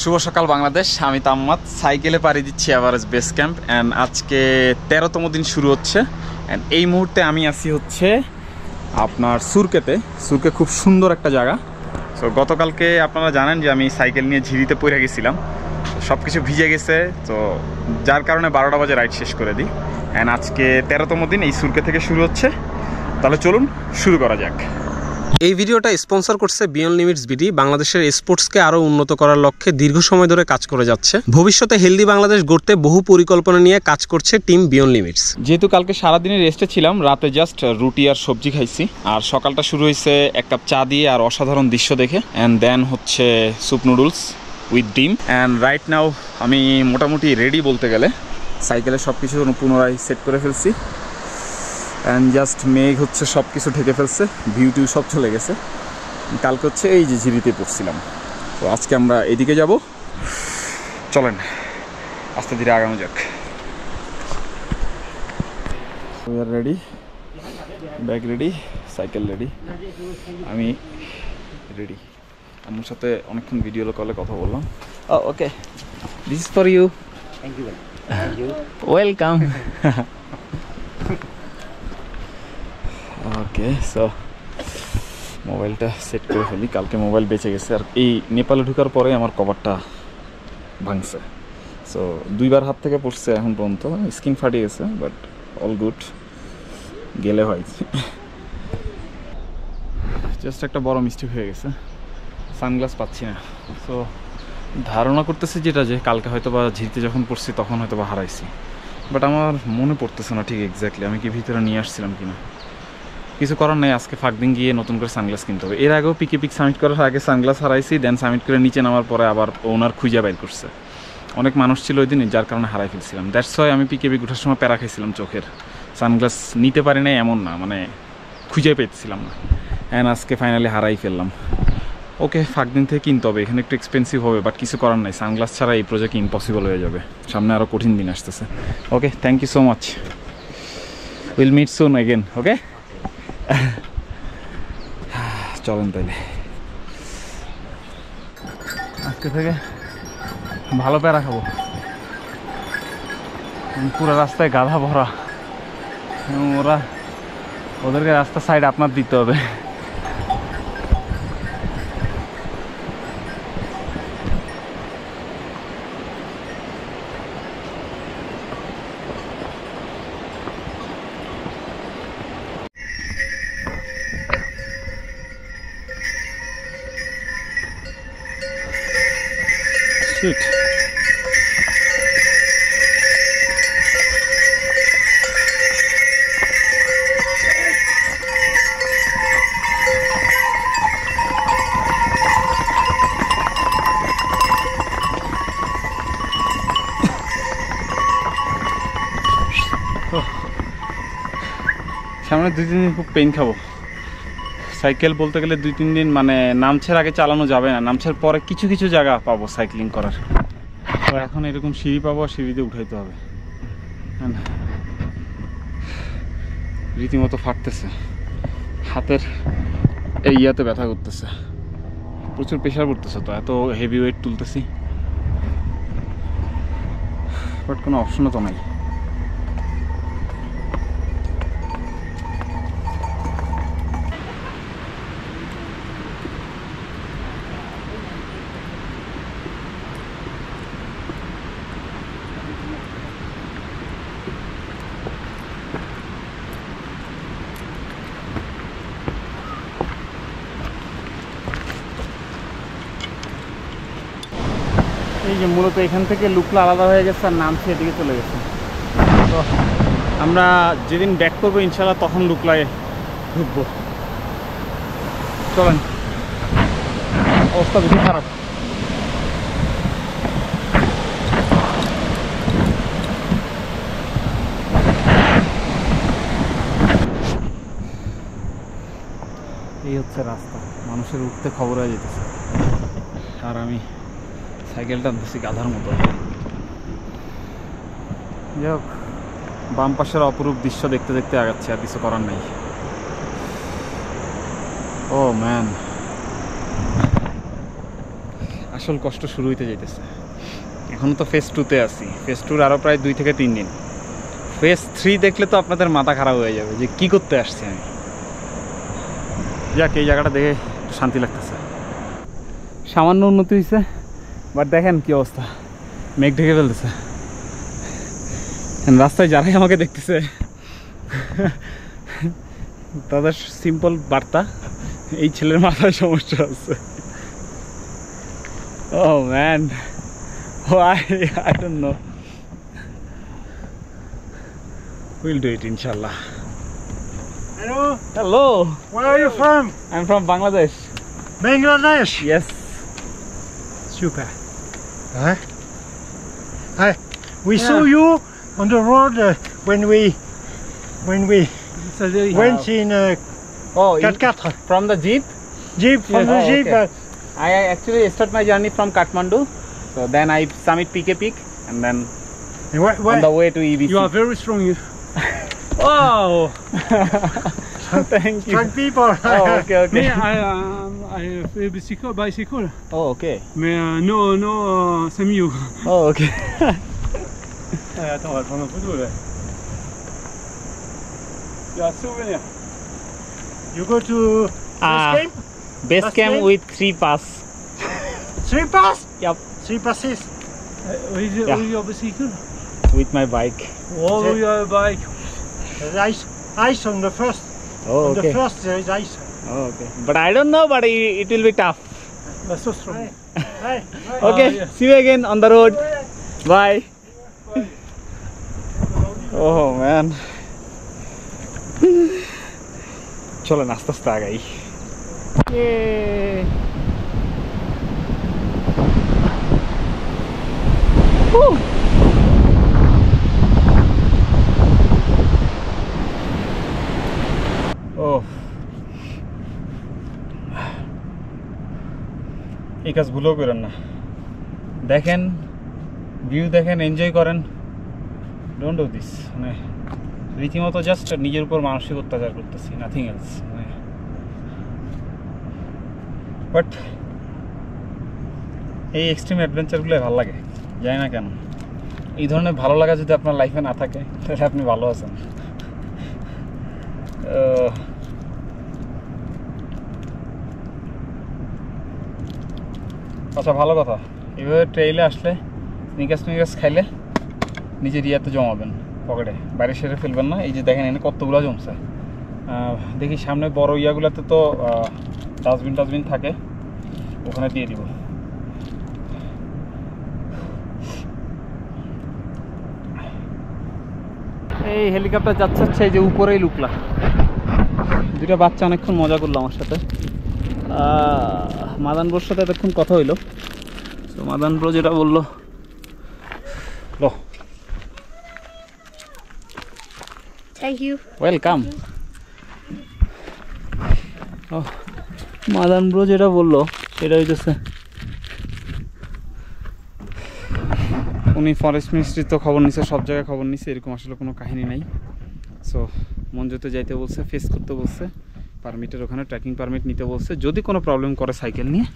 শুভ সকাল বাংলাদেশ। আমি তাম্মাদ সাইকেলে পাড়ি দিচ্ছি এভারেস্ট বেস ক্যাম্প অ্যান্ড আজকে 13তম দিন শুরু হচ্ছে। অ্যান্ড এই মুহূর্তে আমি আছি হচ্ছে আপনার সুরকেতে। সুরকে খুব সুন্দর একটা জায়গা। সো গতকালকে আপনারা জানেন যে আমি সাইকেল নিয়ে ঝিরিতে পড়ে গেছিলাম, সব কিছু ভিজে গেছে, তো যার কারণে 12টা বাজে রাইড শেষ করে দিই। অ্যান্ড আজকে 13তম দিন এই সুরকে থেকে শুরু হচ্ছে। তাহলে চলুন শুরু করা যাক। এই ভিডিওটা স্পন্সর করছে বিয়ন্ড লিমিটস বিডি। বাংলাদেশের স্পোর্টসকে আরও উন্নত করার লক্ষ্যে দীর্ঘ সময় ধরে কাজ করে যাচ্ছে। ভবিষ্যতে হেলদি বাংলাদেশ গড়তে বহু পরিকল্পনা নিয়ে কাজ করছে টিম বিয়ন্ড লিমিটস। যেহেতু কালকে সারাদিনের রেস্টে ছিলাম, রাতে জাস্ট রুটি আর সবজি খাইছি, আর সকালটা শুরু হয়েছে এক কাপ চা দিয়ে আর অসাধারণ দৃশ্য দেখে। অ্যান্ড দেন হচ্ছে স্যুপ নুডলস উইথ ডিম। অ্যান্ড রাইট নাও আমি মোটামুটি রেডি বলতে গেলে। সাইকেলে সব কিছু পুনরায় সেট করে ফেলছি অ্যান্ড জাস্ট মেঘ হচ্ছে সব কিছু ঢেকে ফেলছে, ভিউ টিউ সব চলে গেছে। কালকে হচ্ছে এই যে ঝিরিতে পড়ছিলাম, তো আজকে আমরা এদিকে যাব। চলেন আস্তে ধীরে আগানো যাক। We are ready, bag ready, cycle ready, আমি রেডি। আমার সাথে অনেকক্ষণ ভিডিও কলে কথা বললাম। Okay, this is for you. Thank you. Welcome. Okay, so মোবাইলটা সেট করে ফেলি। কালকে মোবাইল বেঁচে গেছে, আর এই নেপালে ঢোকার পরে আমার কভারটা ভাঙছে। সো দুইবার হাত থেকে পড়ছে এখন পর্যন্ত, স্ক্রিন ফাটিয়ে গেছে, বাট অল গুড, গেলে হয়। জাস্ট একটা বড় মিস্টেক হয়ে গেছে, সানগ্লাস পাচ্ছি না। সো ধারণা করতেছি যেটা যে কালকে হয়তো বা ঝিরতে যখন পড়ছি তখন হয়তো বা হারাইছি, বাট আমার মনে পড়তেছে না ঠিক এক্স্যাক্টলি আমি কি ভিতরে নিয়ে আসছিলাম কিনা। কিছু করার নেই, আজকে ফাঁক দিন গিয়ে নতুন করে সানগ্লাস কিনতে হবে। এর আগেও পিকে পিক সাবমিট করার আগে সানগ্লাস হারাইছি, দেন সাবমিট করে নিচে নামার পরে আবার ওনার খুঁজে বাইর করছে। অনেক মানুষ ছিল ওই দিন, যার কারণে হারাই ফেলছিলাম। দ্যাটস ওয়াই আমি পিকে পিক ওঠার সময় প্যারা খাইছিলাম চোখের। সানগ্লাস নিতে পারি নাই এমন না, মানে খুঁজে পেয়েছিলাম না। অ্যান্ড আজকে ফাইনালি হারাই ফেললাম। ওকে, ফাঁক দিন থেকে কিনতে হবে, এখানে একটু এক্সপেন্সিভ হবে, বাট কিছু করার নাই। সানগ্লাস ছাড়া এই প্রজেক্ট ইম্পসিবল হয়ে যাবে, সামনে আরও কঠিন দিন আসতেছে। Okay, thank you so much, will meet soon again. Okay, চলেন তাইলে। আজকে থেকে ভালো প্যারা খাবো, পুরো রাস্তায় গাধা ভরা, ওদেরকে রাস্তার সাইড আপনার দিতে হবে। Shit. সামনে 2-3 দিন খুব পেইন খাবো। সাইকেল বলতে গেলে 2-3 দিন, মানে নামছের আগে চালানো যাবে না, নামছের পরে কিছু কিছু জায়গা পাবো সাইক্লিং করার। তো এখন এরকম সিঁড়ি পাবো, সিঁড়িতে উঠাইতে হবে। রীতিমতো ফাটতেছে, হাতের এই ইয়াতে ব্যথা করতেছে, প্রচুর প্রেশার পড়তেছে। তো এত হেভি ওয়েট তুলতেছি, বাট কোনো অপশনও তো নাই। এই যে মূলত এখান থেকে লুকলা আলাদা হয়ে গেছে আর নামছে এদিকে চলে গেছে। তো আমরা যেদিন ব্যাক করবো ইনশাল্লাহ তখন লুকলায় ঢুকবো। চলেন, অবস্থা বেশি খারাপ। এই হচ্ছে রাস্তা, মানুষের উঠতে খবর হয়ে যেতেছে, আর আমি সাইকেলটা ধরছি গাধার মতো। যাই হোক, বাম পাশের অপরূপ দৃশ্য দেখতে দেখতে আগাচ্ছি, আর কিছু করার নাই। ও ম্যান, আসল কষ্ট শুরু হইতে যাইতেছে। এখনও তো ফেজ 2-তে আছি, ফেজ 2-র আরও প্রায় 2 থেকে 3 দিন। ফেজ 3 দেখলে তো আপনাদের মাথা খারাপ হয়ে যাবে যে কি করতে আসছি আমি। যাক, এই জায়গাটা দেখে একটু শান্তি লাগতেছে। সামান্য উন্নতি হয়েছে, বাট দেখেন কি অবস্থা, মেঘ ঢেকে ফেলতেছে। রাস্তায় যারাই আমাকে দেখতেছে তাদের সিম্পল বার্তা, এই ছেলের মাথায় সমস্যা আছে। Oh man, why? I don't know. We'll do it, inshallah. Hello, Hello, where are you from? I'm from Bangladesh. Bangladesh. Yes. Super. Hi. We saw you on the road when we went in Oh, 4x4 from the jeep? jeep from Yes. the Oh, jeep. okay. I actually start my journey from Kathmandu, so then I summit PK Peak, and then on the way to EBC. You are very strong. Oh, thank you. Strong people. Oh, okay, Me, okay. I have bicycle. Oh, okay. Mais no, c'est mieux. Oh, okay. Attends, on va prendre un photo là. Il y a un souvenir. You go to Ah. base camp? Base Last camp name? with 3 pass. 3 pass? Yep, 3 passes. Yeah. With your bicycle? with my bike. Oh, Is it- your bike. There's ice on the first. Oh, On the okay. first there is ice. Oh, okay. But I don't know, but it will be tough. That's so strong. Hey. Okay, yeah. see you again on the road. Bye. Oh man. চলেন আস্তে আস্তে আগাই। ও, এই কাজ ভুলেও করেন না। দেখেন ভিউ, দেখেন, এনজয় করেন, ডোন্ট ডু দিস। মানে রীতিমতো জাস্ট নিজের উপর মানসিক অত্যাচার করতেছি, নাথিং এলস। বাট এই এক্সট্রিম অ্যাডভেঞ্চারগুলো ভালো লাগে, জানি না কেন। এই ধরনের ভালো লাগা যদি আপনার লাইফে না থাকে তাহলে আপনি ভালো আছেন। আচ্ছা, ভালো কথা, এভাবে ট্রেইলে আসলে নিকাস খাইলে নিজের ইয়াতে জমাবেন পকেটে, বাইরে সেরে ফেলবেন না। এই যে দেখেন এখানে কতগুলো জমছে। দেখি সামনে বড় ইয়াগুলোতে তো ডাস্টবিন থাকে, ওখানে দিয়ে দিব। এই হেলিকপ্টার যাচ্ছে এই যে উপরেই লুকলা। দুটো বাচ্চা অনেকক্ষণ মজা করলো আমার সাথে। মাদান ব্রোর সাথে এতক্ষণ কথা হইলো। তো মাদান ব্রো যেটা বললো, লো, Thank you. ওয়েলকাম। মাদান ব্রো যেটা বললো সেটা হইতেছে উনি ফরেস্ট মিনিস্ট্রির তো খবর নিছে, সব জায়গায় খবর নিছে, এরকম আসলে কোনো কাহিনী নাই। সো মঞ্জুতে যাইতে বলছে, ফেস করতে বলছে, পারমিটের ওখানে ট্রেকিং পারমিট নিতে বলছে। যদি কোনো প্রবলেম করে সাইকেল নিয়ে,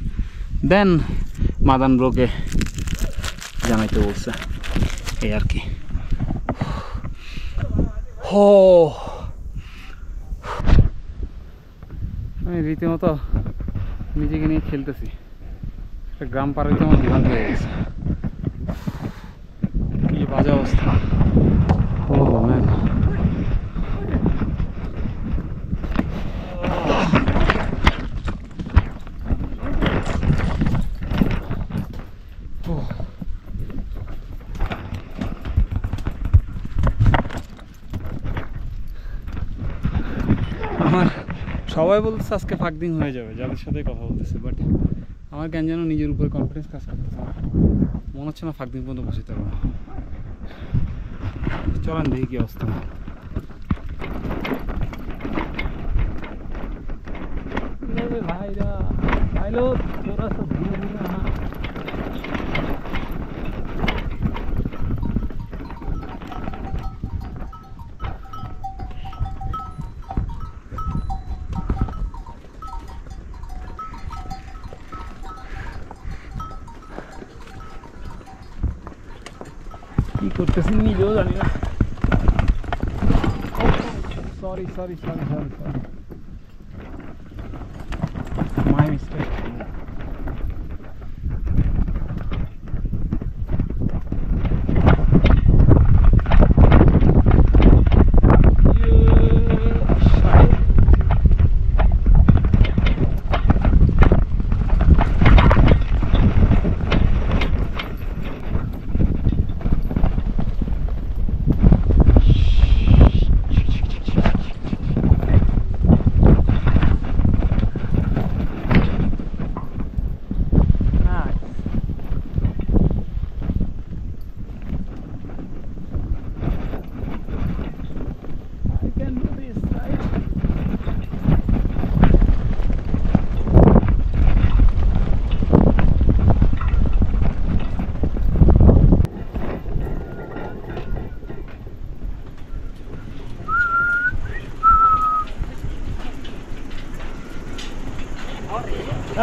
দেন মাদান ব্রোকে জানাইতে বলছে, এই আর কি। হো, আমি রীতিমতো নিজেকে নিয়ে খেলতেছি। একটা গ্রাম পার হইতে আমার বিভ্রান্ত হয়ে গেছে, কি বাজে অবস্থা। ও ম্যান, আমার সবাই বলতেছে আজকে ফাঁকদিন হয়ে যাবে যাদের সাথে কথা বলতেছে, বাট আমার কেন যেন নিজের উপরে কনফিডেন্স কাজ করতেছে না। মনে হচ্ছে না ফাঁকদিন পর্যন্ত বসতে পারবো। চলেন দেখি কি অবস্থা। ভাইরা ভাইলো তোরা সব ধীরে ধীরে না। কি করতেছি নিজেও জানি না। Sorry sorry sorry sorry sorry, my mistake.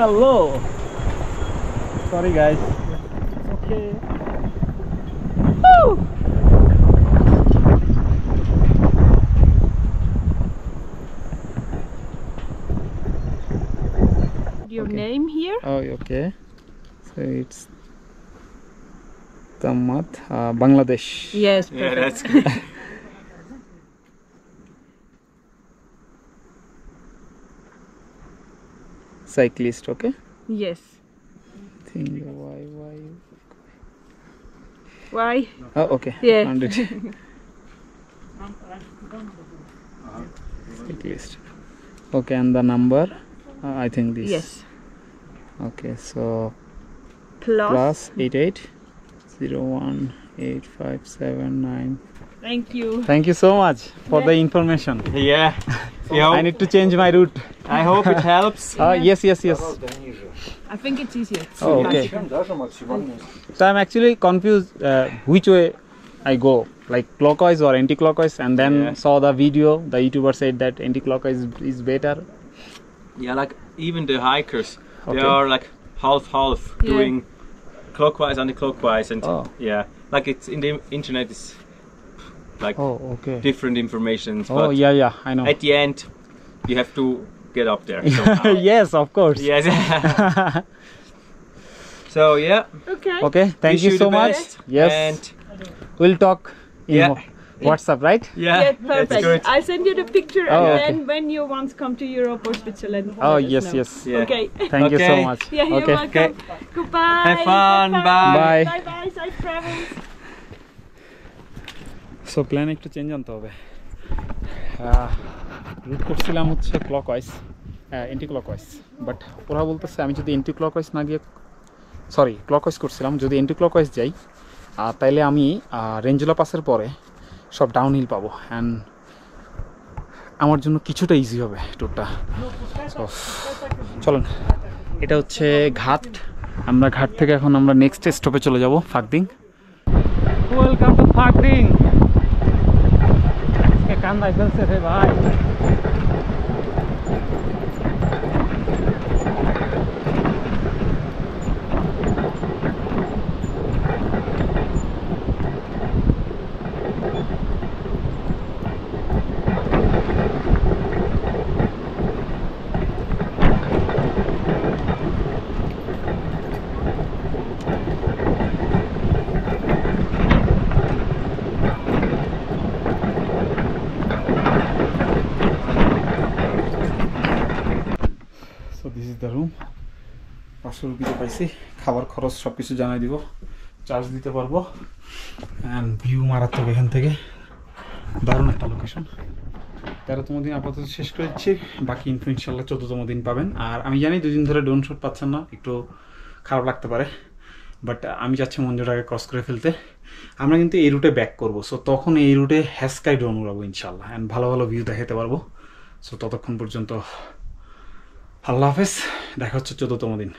Hello. Sorry guys. Okay. Woo! Your name here? Oh, okay. So it's Tamat, Bangladesh. Yes. Yeah, that's good. Cyclist, okay? Yes. Think Why? Oh, okay. Yeah. Found it. Cyclist. Okay, and the number? I think this. Yes. Okay, so Plus. plus 88018579. Thank you. Thank you so much for the information. Yeah. I need to change my route. I hope it helps. Yes, yes, yes. I think it's easier. Oh, okay. So I'm actually confused which way I go, like clockwise or anti-clockwise, and then Yeah. saw the video. The YouTuber said that anti-clockwise is better. Yeah, like even the hikers, Okay. they are like half Yeah. doing clockwise, anti-clockwise, and Oh. yeah, like it's in the internet is like Oh, okay. different informations. Oh, but yeah, yeah, I know. at the end, you have to get up there. somehow. Yes, of course. Yes. So yeah, Okay. Okay, thank wish you so the much. best, Yes, and we'll talk in Yeah. WhatsApp, right? yeah, Yeah, that's perfect. good. I'll send you the picture, Oh, and okay. then when you want to come to Europe or Switzerland. Oh, let us yes, know. yes. Yeah. Okay. Thank you so Okay. much. Yeah, you're Okay. welcome. Goodbye. Have fun, bye. Bye. Bye bye. Safe travels. So plan একটু change আনতে হবে। Root করছিলাম হচ্ছে clockwise, anti clockwise, but ওরা বলতেছে আমি যদি anti clockwise না গিয়ে, সরি ক্লকওয়াইজ করছিলাম, যদি এন্টি ক্লকওয়াইজ যাই তাইলে আমি রেঞ্জুলা পাসের পরে সব ডাউন হিল পাবো, অ্যান্ড আমার জন্য কিছুটা ইজি হবে ট্যুরটা। সো চলুন, এটা হচ্ছে ঘাট। আমরা ঘাট থেকে এখন আমরা নেক্সট স্টপে চলে যাব, ফাকদিং। Welcome to Phakding. কান্দায় ফেলছে রে ভাই। So this is the room. 500 রুপিতে পাইছি, খাবার খরচ সব কিছু জানাই দিব, চার্জ দিতে পারবো, অ্যান্ড ভিউ মারাত্মক এখান থেকে, দারুণ একটা লোকেশন। 13তম দিন আপাতত শেষ করে দিচ্ছি, বাকি ইনফো ইনশাল্লাহ 14তম দিন পাবেন। আর আমি জানি 2 দিন ধরে ড্রোন শট পাচ্ছেন না, একটু খারাপ লাগতে পারে, বাট আমি চাচ্ছি মঞ্জুরাকে ক্রস করে ফেলতে। আমরা কিন্তু এই রুটে ব্যাক করবো, সো তখন এই রুটে হ্যাসকাই ড্রোন উড়াবো ইনশাল্লাহ, অ্যান্ড ভালো ভালো ভিউ দেখাতে পারবো। সো ততক্ষণ পর্যন্ত আল্লাহ হাফেজ, দেখা হচ্ছে 14তম দিন।